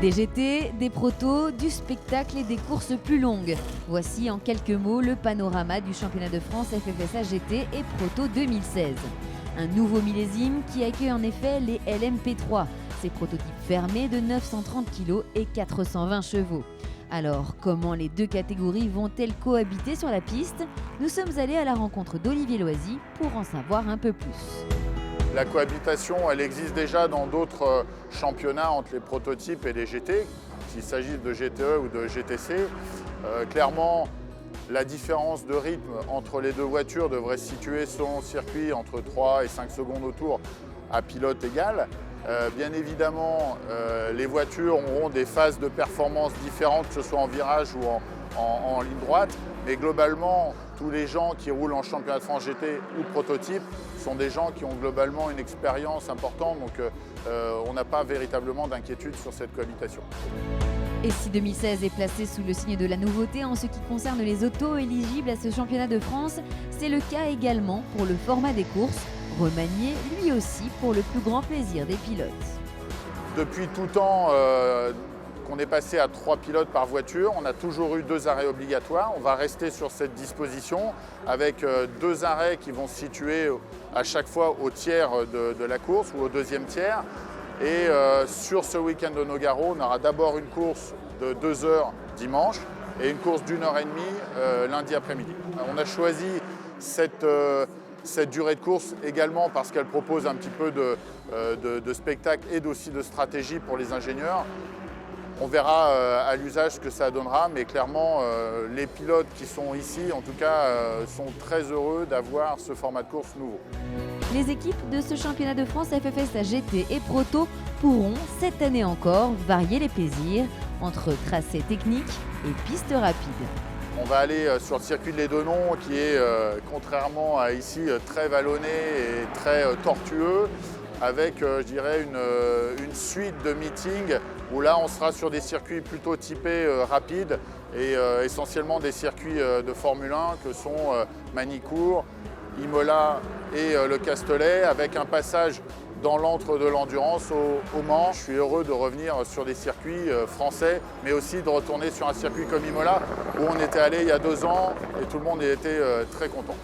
Des GT, des protos, du spectacle et des courses plus longues. Voici en quelques mots le panorama du championnat de France FFSA GT et Proto 2016. Un nouveau millésime qui accueille en effet les LMP3, ces prototypes fermés de 930 kg et 420 chevaux. Alors, comment les deux catégories vont-elles cohabiter sur la piste? Nous sommes allés à la rencontre d'Olivier Loisy pour en savoir un peu plus. La cohabitation, elle existe déjà dans d'autres championnats entre les prototypes et les GT, qu'il s'agisse de GTE ou de GTC. Clairement, la différence de rythme entre les deux voitures devrait se situer selon le circuit entre 3 et 5 secondes au tour à pilote égal. Bien évidemment, les voitures auront des phases de performance différentes, que ce soit en virage ou en ligne droite. Mais globalement, tous les gens qui roulent en championnat de France GT ou prototype sont des gens qui ont globalement une expérience importante. Donc on n'a pas véritablement d'inquiétude sur cette cohabitation. Et si 2016 est placé sous le signe de la nouveauté en ce qui concerne les autos éligibles à ce championnat de France, c'est le cas également pour le format des courses, remanié lui aussi pour le plus grand plaisir des pilotes. Depuis tout temps qu'on est passé à 3 pilotes par voiture, on a toujours eu 2 arrêts obligatoires. On va rester sur cette disposition avec 2 arrêts qui vont se situer à chaque fois au tiers de la course ou au deuxième tiers. Et sur ce week-end de Nogaro, on aura d'abord une course de 2 heures dimanche et une course d'1 heure et demie lundi après-midi. On a choisi cette durée de course également parce qu'elle propose un petit peu de spectacle et aussi de stratégie pour les ingénieurs. On verra à l'usage ce que ça donnera, mais clairement, les pilotes qui sont ici, en tout cas, sont très heureux d'avoir ce format de course nouveau. Les équipes de ce championnat de France FFSA GT et Proto pourront, cette année encore, varier les plaisirs entre tracés techniques et pistes rapides. On va aller sur le circuit de l'Édonon qui est, contrairement à ici, très vallonné et très tortueux, avec, je dirais, une suite de meetings où là, on sera sur des circuits plutôt typés rapides et essentiellement des circuits de Formule 1 que sont Manicourt, Imola et le Castellet, avec un passage dans l'antre de l'endurance au Mans. Je suis heureux de revenir sur des circuits français, mais aussi de retourner sur un circuit comme Imola, où on était allé il y a 2 ans et tout le monde était très content.